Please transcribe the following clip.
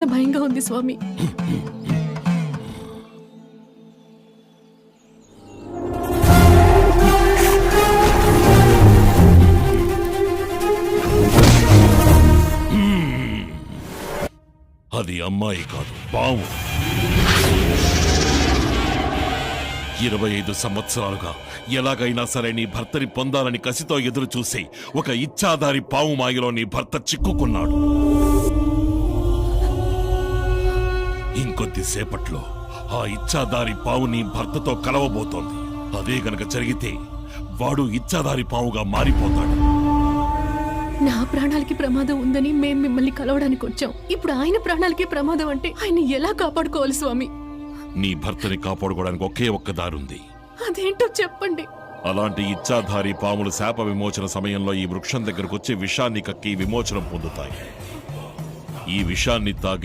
భయంగా ఉంది స్వామి. అది అమ్మాయి కాదు, పాము. 25 సంవత్సరాలుగా ఎలాగైనా సరే నీ భర్తని పొందాలని కసితో ఎదురు చూసి ఒక ఇచ్చాదారి పాము మాయలో నీ భర్త చిక్కుకున్నాడు. ఇంకొద్దిసేపట్లో ఆ ఇచ్చాదారి పావు నీ భర్తతో కలవబోతోంది. అదే గనక జరిగితే వాడు ఇచ్చాదారి పావుగా మారిపోతాడు. నా ప్రాణాలకి ప్రమాదం ఉందని మేం మిమ్మల్ని కలవడానికి వచ్చాం. ఇప్పుడు ఆయన ప్రాణాలకి ప్రమాదం అంటే ఆయన ఎలా కాపాడుకోవాలి స్వామి? నీ భర్తని కాపాడుకోవడానికి ఒకే ఒక్క దారుంది. అదేంటో చెప్పండి. అలాంటి ఇచ్చాధారి పాములు శాప విమోచన సమయంలో ఈ వృక్షం దగ్గరకు వచ్చి విషాన్ని కక్కి విమోచనం పొందుతాయి. ఈ విషాన్ని తాగి